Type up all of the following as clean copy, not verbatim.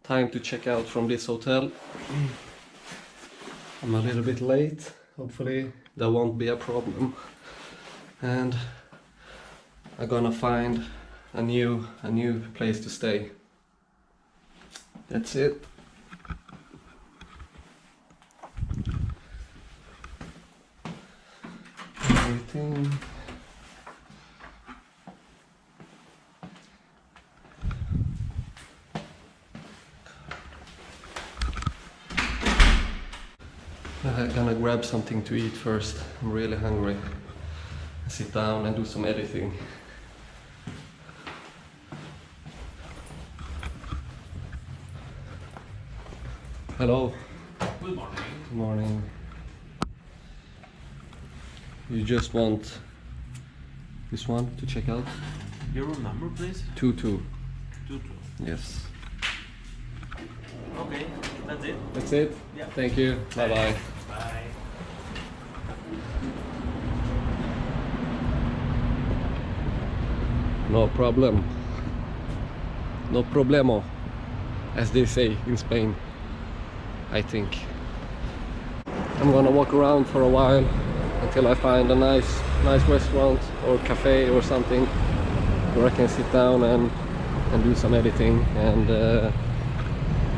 Time to check out from this hotel. I'm a little bit late. Hopefully that won't be a problem. And I'm gonna find a new place to stay. That's it. Everything. I'm gonna grab something to eat first. I'm really hungry. Sit down and do some editing. Hello. Good morning. Good morning. You just want this one to check out? Your room number, please? 22. 22. Yes. Okay, that's it. That's it? Yeah. Thank you. Bye bye. Bye. No problem. No problemo, as they say in Spain, I think. I'm gonna walk around for a while until I find a nice restaurant or cafe or something where I can sit down and do some editing and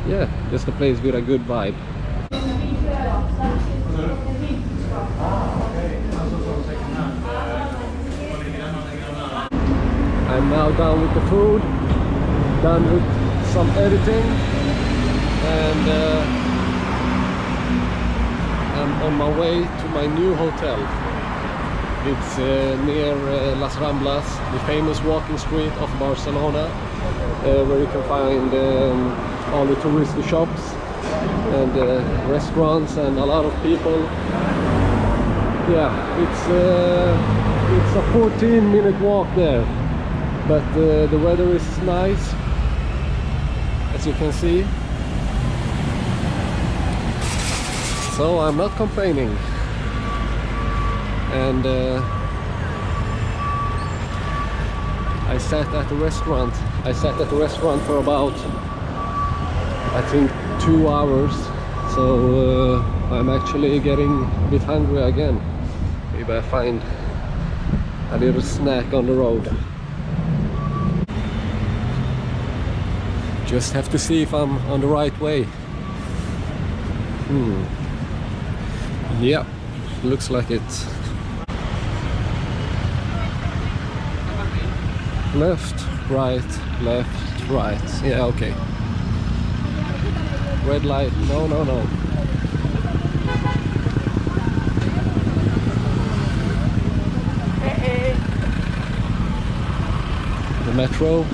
yeah, just a place with a good vibe. I'm now done with the food, done with some editing, and I'm on my way to my new hotel. It's near Las Ramblas, the famous walking street of Barcelona, where you can find all the touristy shops and restaurants and a lot of people. Yeah, it's a 14-minute walk there. But the weather is nice, as you can see, so I'm not complaining. And I sat at the restaurant. I sat at the restaurant for about, I think, 2 hours. So I'm actually getting a bit hungry again. Maybe I find a little snack on the road. Just have to see if I'm on the right way. Yeah, looks like it. Left, right, left, right. Yeah, okay. Red light. No, no, no. The metro.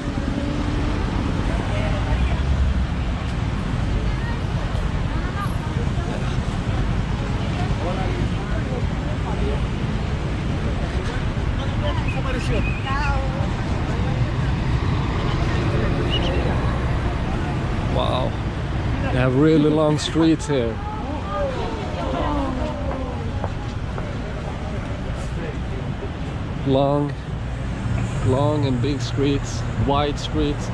Wow, they have really long streets here. Long and big streets, wide streets.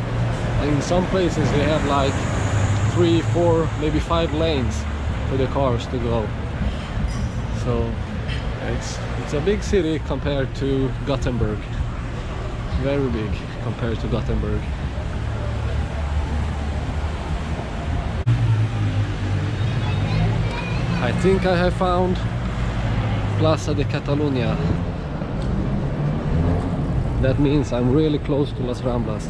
And in some places they have like 3, 4, maybe 5 lanes for the cars to go. So it's a big city compared to Gothenburg. Very big compared to Gothenburg. I think I have found Plaza de Catalunya. That means I'm really close to Las Ramblas.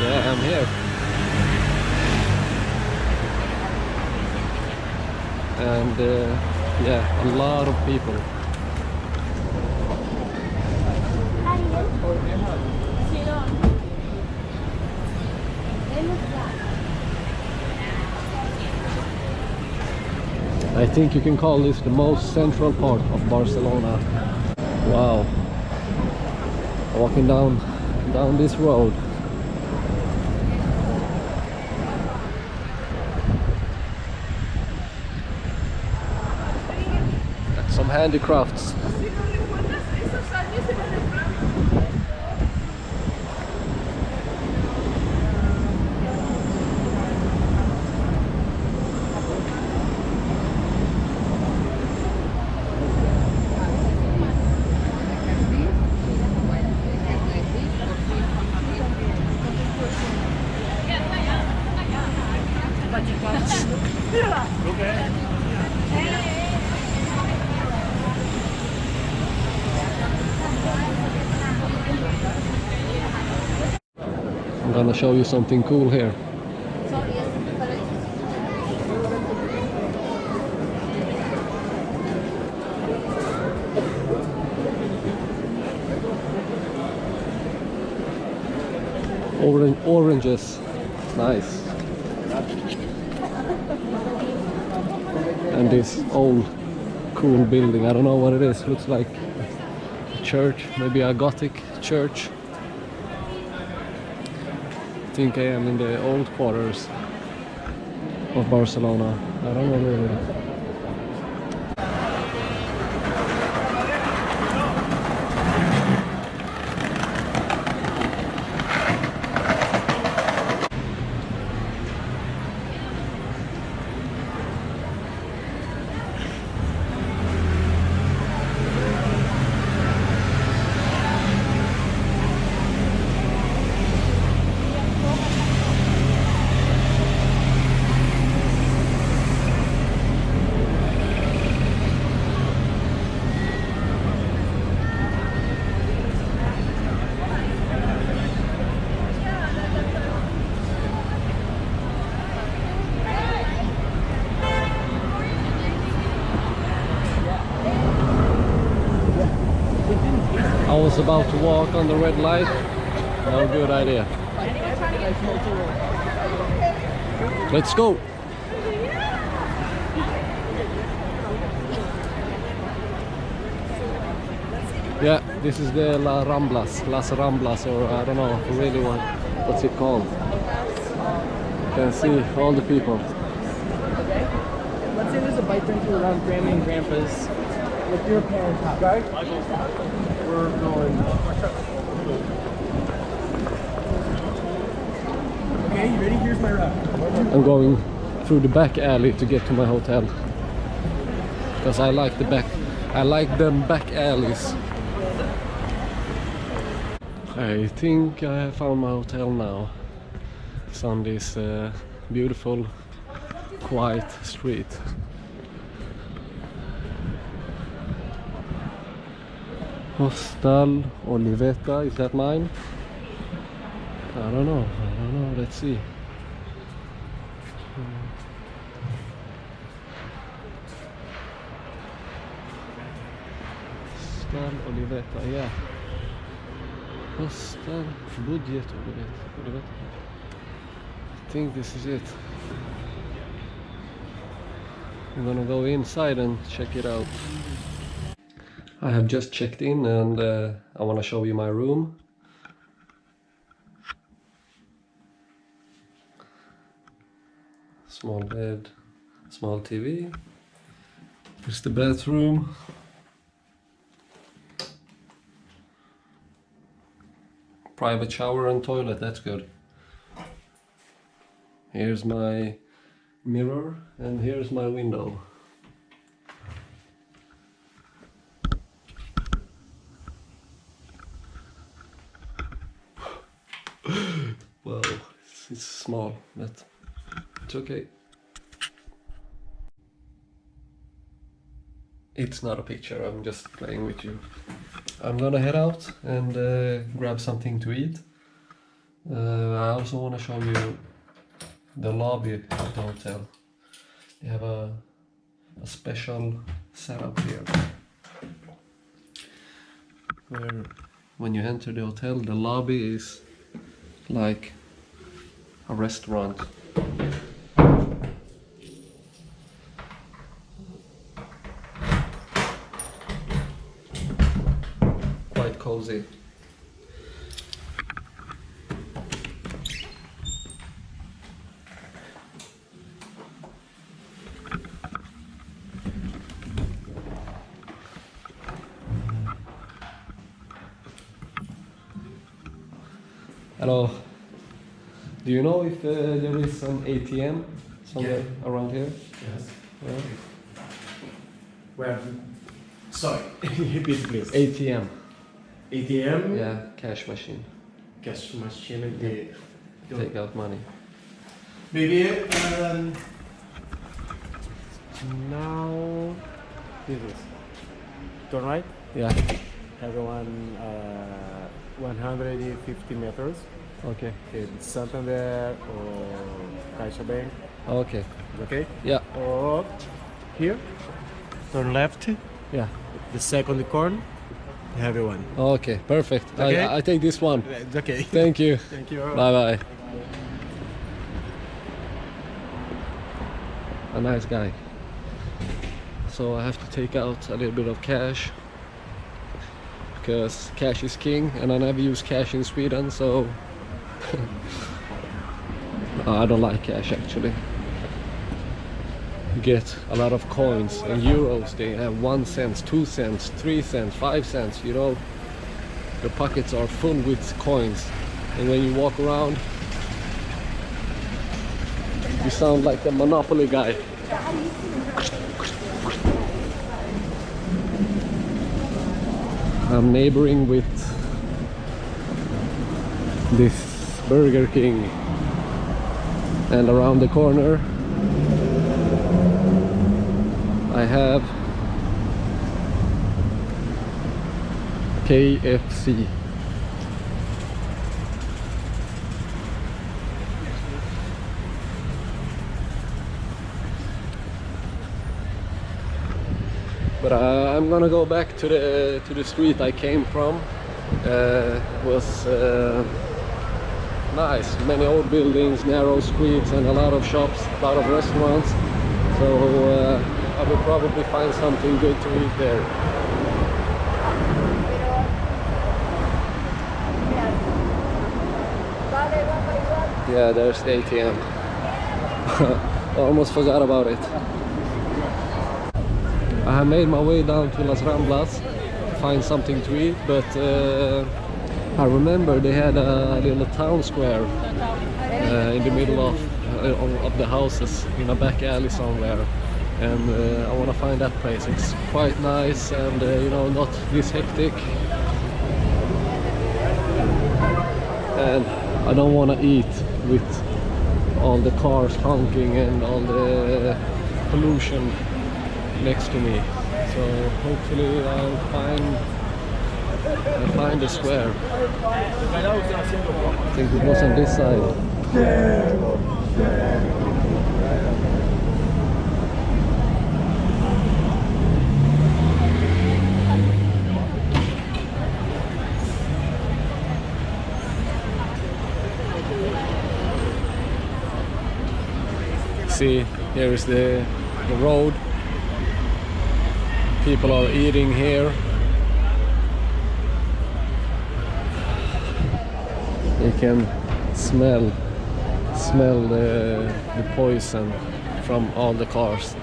Yeah, I'm here. And yeah, a lot of people. I think you can call this the most central part of Barcelona. Wow. Walking down this road. Some handicrafts. I'm gonna show you something cool here. Oranges, nice. And this old cool building, I don't know what it is, looks like a church, maybe a Gothic church. I think I am in the old quarters of Barcelona, I don't know really. I was about to walk on the red light. No good idea. Let's go. Yeah, this is the Las Ramblas, or I don't know really what's it called. You can see all the people. Okay. Let's say there's a bike rental around Grandma and Grandpa's with your parents. Right? We're going. Okay, you ready? Here's my route. I'm going through the back alley to get to my hotel because I like them back alleys. I think I have found my hotel now. It's on this beautiful, quiet street. Hostal Oliveta, is that mine? I don't know, let's see. Hostal Oliveta, yeah. Hostal Budget Oliveta. I think this is it. I'm gonna go inside and check it out. I have just checked in and I want to show you my room. Small bed, small TV. Here's the bathroom. Private shower and toilet, that's good. Here's my mirror and here's my window. Well, it's small, but it's okay. It's not a picture, I'm just playing with you. I'm gonna head out and grab something to eat. I also want to show you the lobby of the hotel. They have a special setup here, where when you enter the hotel, the lobby is like a restaurant. Quite cozy. Hello. Do you know if there is some ATM somewhere around here? Yes. Yeah. Where? Sorry, repeat please. ATM. ATM? Yeah, cash machine. Cash machine. Take out money. Maybe now this is turn right. Yeah. Everyone 150 meters. Okay. It's Santander or CaixaBank. Okay. Okay? Yeah. Or here, turn left, Yeah. the second corner, you have one. Okay. Perfect. Okay. I take this one. It's okay. Thank you. Thank you. Bye bye. A nice guy. So I have to take out a little bit of cash because cash is king, and I never use cash in Sweden, so I don't like cash actually. You get a lot of coins and euros. They have 1 cent, 2 cents, 3 cents, 5 cents. You know, your pockets are full with coins, and when you walk around, you sound like the Monopoly guy. I'm neighboring with this Burger King, and around the corner I have KFC. But I'm gonna go back to the street I came from. It was nice, many old buildings, narrow streets, and a lot of shops, a lot of restaurants. So I will probably find something good to eat there. Yeah, there's the ATM. Almost forgot about it. I have made my way down to Las Ramblas to find something to eat, but I remember they had a little town square in the middle of the houses in a back alley somewhere, and I want to find that place. It's quite nice and you know, not this hectic, and I don't want to eat with all the cars honking and all the pollution next to me. So hopefully I'll find the square. I think it was on this side. See, here is the road. People are eating here. You can smell the poison from all the cars.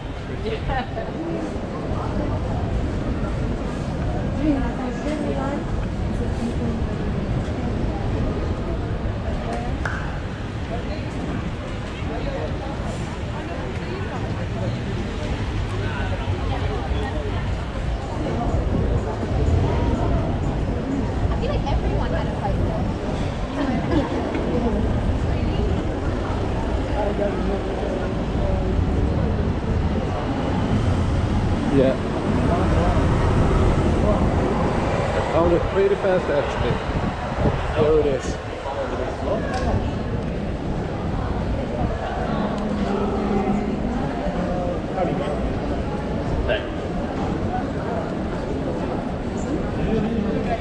Yeah. I found it pretty fast actually. There it is.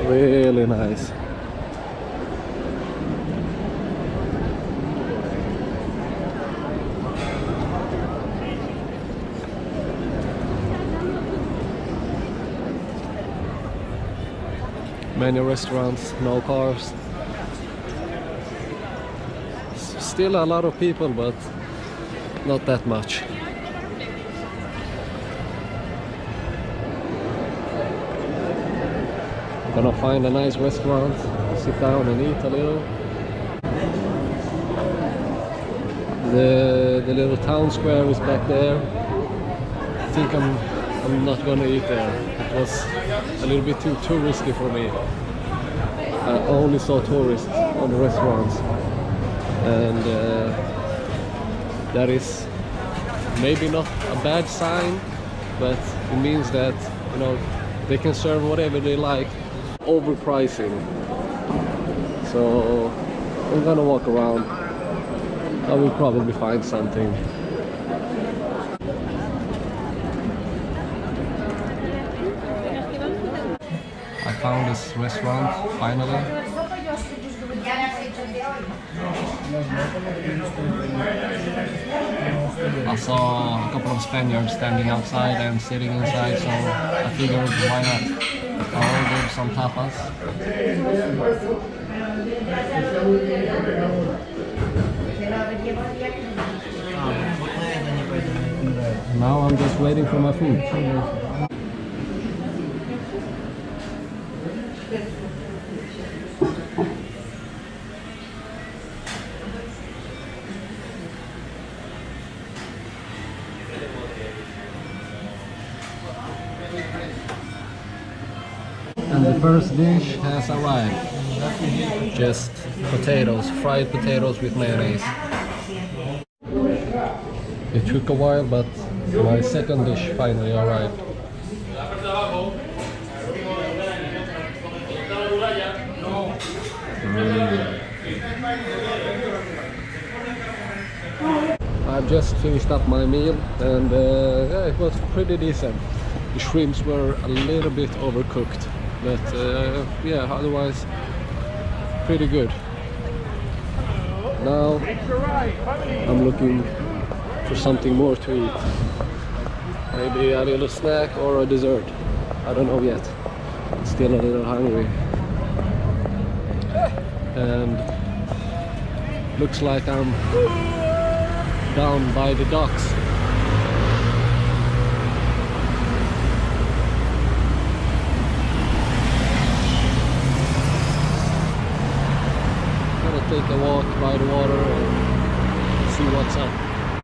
Really nice. Many restaurants, no cars. Still a lot of people, but not that much. Gonna find a nice restaurant, sit down and eat a little. The little town square is back there. I think I'm not gonna eat there. It was a little bit too touristy for me. I only saw tourists on the restaurants, and that is maybe not a bad sign, but it means that, you know, they can serve whatever they like, overpricing. So I'm gonna walk around. I will probably find something. I found this restaurant finally. I saw a couple of Spaniards standing outside and sitting inside, so I figured why not? I ordered some tapas. Now I'm just waiting for my food. And the first dish has arrived. Just potatoes, fried potatoes with mayonnaise. It took a while, but my second dish finally arrived. I've just finished up my meal, and yeah, it was pretty decent. The shrimps were a little bit overcooked, but yeah, otherwise pretty good. Now I'm looking for something more to eat. Maybe a little snack or a dessert. I don't know yet. Still a little hungry. And looks like I'm down by the docks. Gonna take a walk by the water and see what's up.